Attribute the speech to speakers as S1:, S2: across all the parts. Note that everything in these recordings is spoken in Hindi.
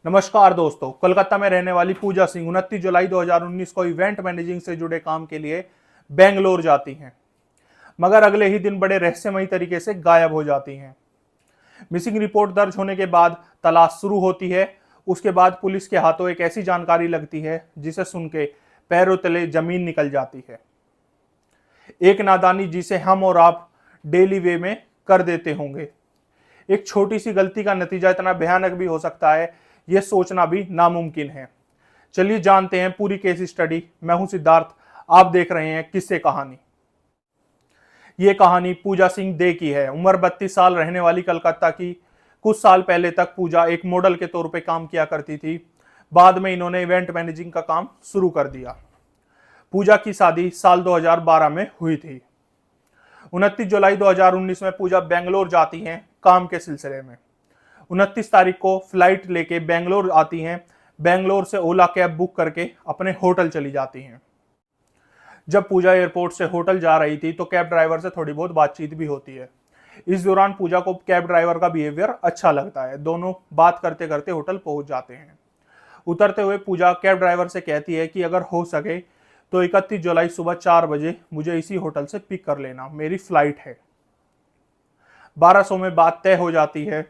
S1: नमस्कार दोस्तों, कोलकाता में रहने वाली पूजा सिंह 29 जुलाई 2019 को इवेंट मैनेजिंग से जुड़े काम के लिए बेंगलोर जाती हैं, मगर अगले ही दिन बड़े रहस्यमयी तरीके से गायब हो जाती हैं। मिसिंग रिपोर्ट दर्ज होने के बाद तलाश शुरू होती है। उसके बाद पुलिस के हाथों एक ऐसी जानकारी लगती है जिसे सुन के पैरों तले जमीन निकल जाती है। एक नादानी जिसे हम और आप डेली वे में कर देते होंगे। एक छोटी सी गलती का नतीजा इतना भयानक भी हो सकता है, यह सोचना भी नामुमकिन है। चलिए जानते हैं पूरी केस स्टडी। मैं हूं सिद्धार्थ, आप देख रहे हैं किस्से कहानी। ये कहानी पूजा सिंह दे की है। उम्र 32 साल, रहने वाली कलकत्ता की। कुछ साल पहले तक पूजा एक मॉडल के तौर पे काम किया करती थी। बाद में इन्होंने इवेंट मैनेजिंग का काम शुरू कर दिया। पूजा की शादी साल 2012 में हुई थी। 29 जुलाई 2019 में पूजा बेंगलोर जाती हैं काम के सिलसिले में। 29 तारीख को फ्लाइट लेके बेंगलोर आती हैं। बेंगलोर से ओला कैब बुक करके अपने होटल चली जाती हैं। जब पूजा एयरपोर्ट से होटल जा रही थी तो कैब ड्राइवर से थोड़ी बहुत बातचीत भी होती है। इस दौरान पूजा को कैब ड्राइवर का बिहेवियर अच्छा लगता है। दोनों बात करते करते होटल पहुंच जाते हैं। उतरते हुए पूजा कैब ड्राइवर से कहती है कि अगर हो सके तो 31 जुलाई सुबह 4 बजे मुझे इसी होटल से पिक कर लेना, मेरी फ्लाइट है। 1200 में बात तय हो जाती है।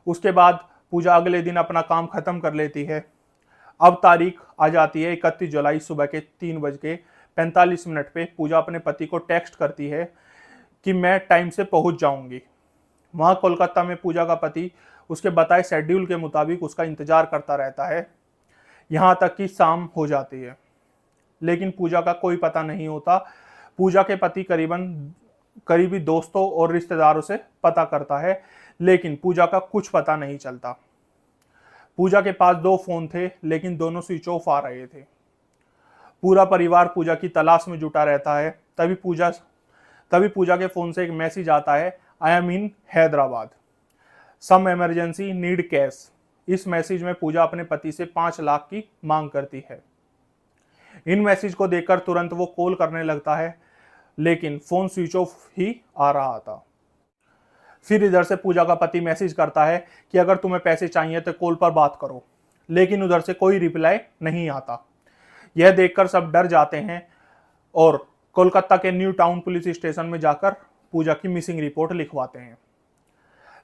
S1: उसके बाद पूजा अगले दिन अपना काम खत्म कर लेती है। अब तारीख आ जाती है 31 जुलाई सुबह के 3:45 पे। पूजा अपने पति को टेक्स्ट करती है कि मैं टाइम से पहुंच जाऊंगी। वहां कोलकाता में पूजा का पति उसके बताए शेड्यूल के मुताबिक उसका इंतजार करता रहता है, यहां तक कि शाम हो जाती है। लेकिन पूजा का कोई पता नहीं होता। पूजा के पति करीबी दोस्तों और रिश्तेदारों से पता करता है, लेकिन पूजा का कुछ पता नहीं चलता। पूजा के पास 2 फोन थे, लेकिन दोनों स्विच ऑफ आ रहे थे। पूरा परिवार पूजा की तलाश में जुटा रहता है। तभी पूजा के फोन से एक मैसेज आता है, I am in Hyderabad, some emergency, need cash. इस मैसेज में पूजा अपने पति से 5 लाख की मांग करती है। इन मैसेज को देखकर तुरंत वो कॉल करने लगता है, लेकिन फोन स्विच ऑफ ही आ रहा था। फिर इधर से पूजा का पति मैसेज करता है कि अगर तुम्हें पैसे चाहिए तो कॉल पर बात करो, लेकिन उधर से कोई रिप्लाई नहीं आता। यह देखकर सब डर जाते हैं और कोलकाता के न्यू टाउन पुलिस स्टेशन में जाकर पूजा की मिसिंग रिपोर्ट लिखवाते हैं।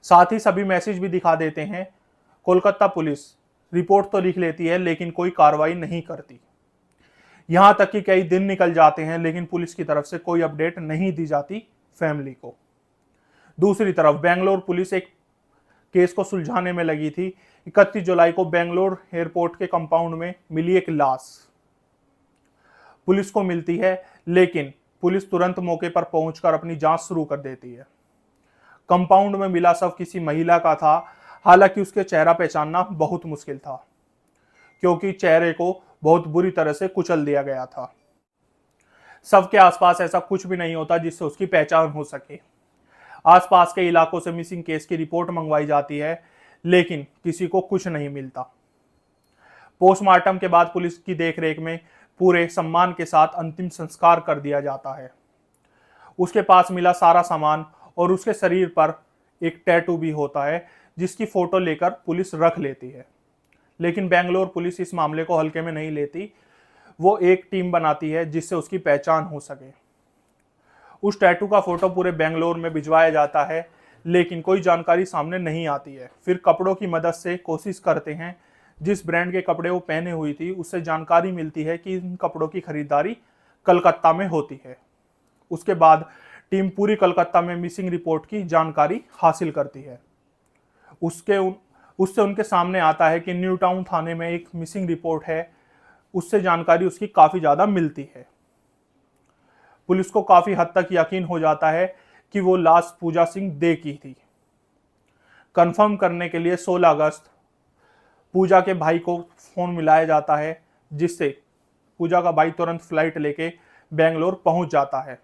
S1: साथ ही सभी मैसेज भी दिखा देते हैं। कोलकाता पुलिस रिपोर्ट तो लिख लेती है, लेकिन कोई कार्रवाई नहीं करती। यहां तक कि कई दिन निकल जाते हैं, लेकिन पुलिस की तरफ से कोई अपडेट नहीं दी जाती फैमिली को। दूसरी तरफ बेंगलोर पुलिस एक केस को सुलझाने में लगी थी। 31 जुलाई को बेंगलोर एयरपोर्ट के कंपाउंड में मिली एक लाश पुलिस को मिलती है, लेकिन पुलिस तुरंत मौके पर पहुंचकर अपनी जांच शुरू कर देती है। कंपाउंड में मिला शव किसी महिला का था। हालांकि उसके चेहरा पहचानना बहुत मुश्किल था, क्योंकि चेहरे को बहुत बुरी तरह से कुचल दिया गया था। शव के आसपास ऐसा कुछ भी नहीं होता जिससे उसकी पहचान हो सके। आसपास के इलाकों से मिसिंग केस की रिपोर्ट मंगवाई जाती है, लेकिन किसी को कुछ नहीं मिलता। पोस्टमार्टम के बाद पुलिस की देखरेख में पूरे सम्मान के साथ अंतिम संस्कार कर दिया जाता है। उसके पास मिला सारा सामान और उसके शरीर पर एक टैटू भी होता है, जिसकी फोटो लेकर पुलिस रख लेती है। लेकिन बेंगलोर पुलिस इस मामले को हल्के में नहीं लेती। वो एक टीम बनाती है जिससे उसकी पहचान हो सके। उस टैटू का फोटो पूरे बेंगलोर में भिजवाया जाता है, लेकिन कोई जानकारी सामने नहीं आती है। फिर कपड़ों की मदद से कोशिश करते हैं। जिस ब्रांड के कपड़े वो पहने हुई थी उससे जानकारी मिलती है कि इन कपड़ों की खरीदारी कलकत्ता में होती है। उसके बाद टीम पूरी कलकत्ता में मिसिंग रिपोर्ट की जानकारी हासिल करती है। उससे उनके सामने आता है कि न्यू टाउन थाने में एक मिसिंग रिपोर्ट है। उससे जानकारी उसकी काफ़ी ज़्यादा मिलती है। पुलिस को काफ़ी हद तक यकीन हो जाता है कि वो लाश पूजा सिंह दे की थी। कंफर्म करने के लिए 16 अगस्त पूजा के भाई को फ़ोन मिलाया जाता है, जिससे पूजा का भाई तुरंत फ्लाइट लेके बेंगलोर पहुंच जाता है।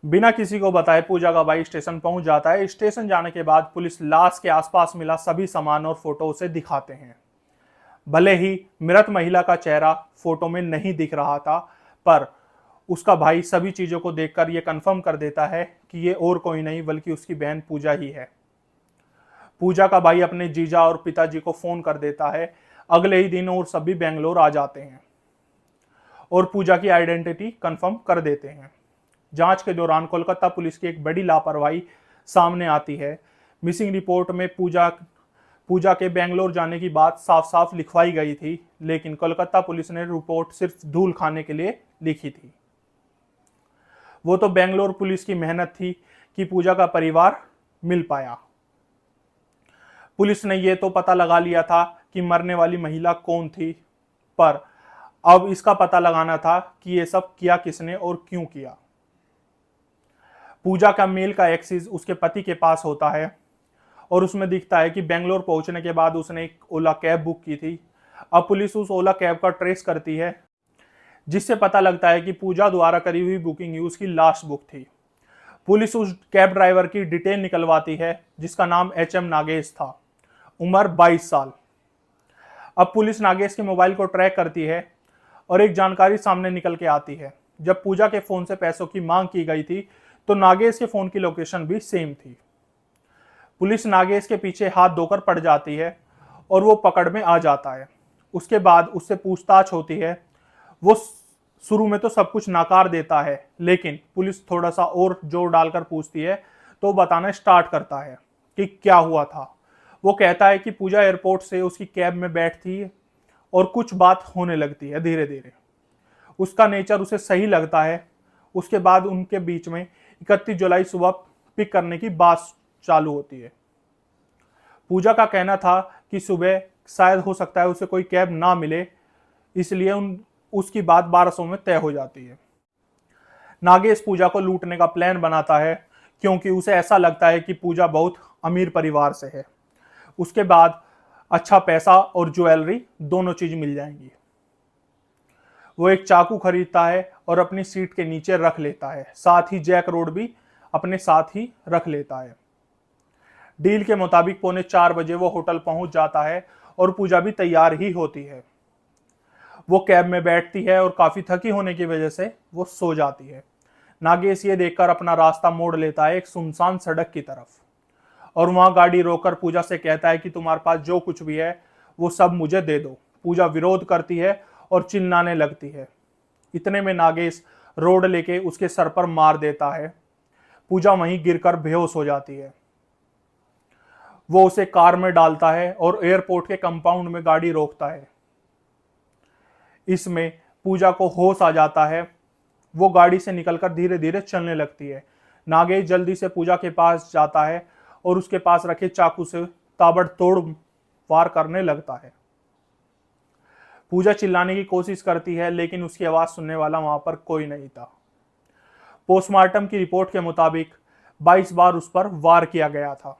S1: बिना किसी को बताए पूजा का भाई स्टेशन पहुंच जाता है। स्टेशन जाने के बाद पुलिस लाश के आसपास मिला सभी सामान और फोटो उसे दिखाते हैं। भले ही मृत महिला का चेहरा फोटो में नहीं दिख रहा था, पर उसका भाई सभी चीज़ों को देखकर यह कंफर्म कर देता है कि ये और कोई नहीं बल्कि उसकी बहन पूजा ही है। पूजा का भाई अपने जीजा और पिताजी को फोन कर देता है अगले ही दिन और सभी बेंगलोर आ जाते हैं और पूजा की आइडेंटिटी कंफर्म कर देते हैं। जांच के दौरान कोलकाता पुलिस की एक बड़ी लापरवाही सामने आती है। मिसिंग रिपोर्ट में पूजा के बेंगलोर जाने की बात साफ साफ लिखवाई गई थी, लेकिन कोलकाता पुलिस ने रिपोर्ट सिर्फ धूल खाने के लिए लिखी थी। वो तो बेंगलोर पुलिस की मेहनत थी कि पूजा का परिवार मिल पाया। पुलिस ने यह तो पता लगा लिया था कि मरने वाली महिला कौन थी, पर अब इसका पता लगाना था कि यह सब किया किसने और क्यों किया। पूजा का मेल का एक्सेस उसके पति के पास होता है और उसमें दिखता है कि बेंगलोर पहुंचने के बाद उसने एक ओला कैब बुक की थी। अब पुलिस उस ओला कैब का ट्रेस करती है, जिससे पता लगता है कि पूजा द्वारा करी हुई बुकिंग ही उसकी लास्ट बुक थी। पुलिस उस कैब ड्राइवर की डिटेल निकलवाती है, जिसका नाम HM नागेश था, उम्र 22 साल। अब पुलिस नागेश के मोबाइल को ट्रैक करती है और एक जानकारी सामने निकल के आती है। जब पूजा के फोन से पैसों की मांग की गई थी तो नागेश के फोन की लोकेशन भी सेम थी। पुलिस नागेश के पीछे हाथ धोकर पड़ जाती है और वो पकड़ में आ जाता है। उसके बाद उससे पूछताछ होती है। वो शुरू में तो सब कुछ नकार देता है, लेकिन पुलिस थोड़ा सा और जोर डालकर पूछती है तो बताना स्टार्ट करता है कि क्या हुआ था। वो कहता है कि पूजा एयरपोर्ट से उसकी कैब में बैठती है और कुछ बात होने लगती है धीरे धीरे। उसका नेचर उसे सही लगता है। उसके बाद उनके बीच में 31 जुलाई सुबह पिक करने की बात चालू होती है। पूजा का कहना था कि सुबह शायद हो सकता है उसे कोई कैब ना मिले, इसलिए उसकी बात 1200 में तय हो जाती है। नागेश पूजा को लूटने का प्लान बनाता है क्योंकि उसे ऐसा लगता है कि पूजा बहुत अमीर परिवार से है। उसके बाद अच्छा पैसा और ज्वेलरी दोनों चीज मिल जाएंगी। वो एक चाकू खरीदता है और अपनी सीट के नीचे रख लेता है। साथ ही जैक रोड भी अपने साथ ही रख लेता है। डील के मुताबिक 3:45 बजे वो होटल पहुंच जाता है और पूजा भी तैयार ही होती है। वो कैब में बैठती है और काफी थकी होने की वजह से वो सो जाती है। नागेश ये देखकर अपना रास्ता मोड़ लेता है एक सुनसान सड़क की तरफ और वहां गाड़ी रोककर पूजा से कहता है कि तुम्हारे पास जो कुछ भी है वो सब मुझे दे दो। पूजा विरोध करती है और चिल्लाने लगती है। इतने में नागेश रोड लेके उसके सर पर मार देता है। पूजा वहीं गिरकर बेहोश हो जाती है। वो उसे कार में डालता है और एयरपोर्ट के कंपाउंड में गाड़ी रोकता है। इसमें पूजा को होश आ जाता है। वो गाड़ी से निकलकर धीरे धीरे चलने लगती है। नागेश जल्दी से पूजा के पास जाता है और उसके पास रखे चाकू से ताबड़तोड़ वार करने लगता है। पूजा चिल्लाने की कोशिश करती है, लेकिन उसकी आवाज सुनने वाला वहां पर कोई नहीं था। पोस्टमार्टम की रिपोर्ट के मुताबिक 22 बार उस पर वार किया गया था।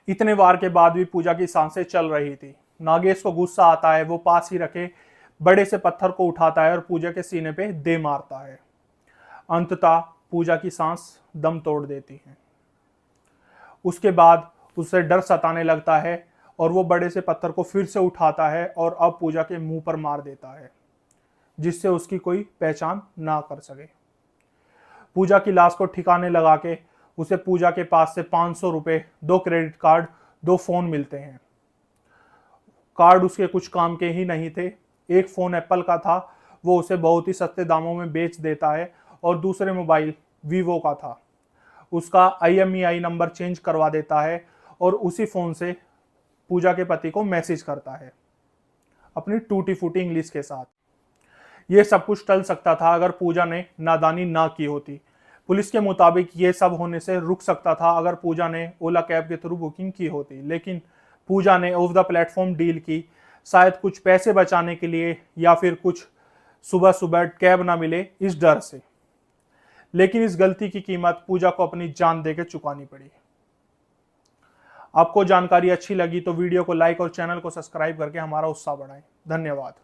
S1: इतने वार के बाद भी पूजा की सांसें चल रही थी। नागेश को गुस्सा आता है। वो पास ही रखे बड़े से पत्थर को उठाता है और पूजा के सीने पे दे मारता है। अंततः पूजा की सांस दम तोड़ देती है। उसके बाद उसे डर सताने लगता है और वो बड़े से पत्थर को फिर से उठाता है और अब पूजा के मुंह पर मार देता है, जिससे उसकी कोई पहचान ना कर सके। पूजा की लाश को ठिकाने लगा के उसे पूजा के पास से 500 रुपए, 2 क्रेडिट कार्ड, 2 फोन मिलते हैं। कार्ड उसके कुछ काम के ही नहीं थे। एक फोन एप्पल का था, वो उसे बहुत ही सस्ते दामों में बेच देता है, और दूसरे मोबाइल वीवो का था। उसका IMEI नंबर चेंज करवा देता है और उसी फोन से पूजा के पति को मैसेज करता है अपनी टूटी फूटी इंग्लिश के साथ। यह सब कुछ टल सकता था अगर पूजा ने नादानी ना की होती। पुलिस के मुताबिक ये सब होने से रुक सकता था अगर पूजा ने ओला कैब के थ्रू बुकिंग की होती, लेकिन पूजा ने ऑफ द प्लेटफॉर्म डील की, शायद कुछ पैसे बचाने के लिए या फिर कुछ सुबह सुबह कैब ना मिले इस डर से। लेकिन इस गलती की कीमत पूजा को अपनी जान देकर चुकानी पड़ी। आपको जानकारी अच्छी लगी तो वीडियो को लाइक और चैनल को सब्सक्राइब करके हमारा उत्साह बढ़ाएं। धन्यवाद।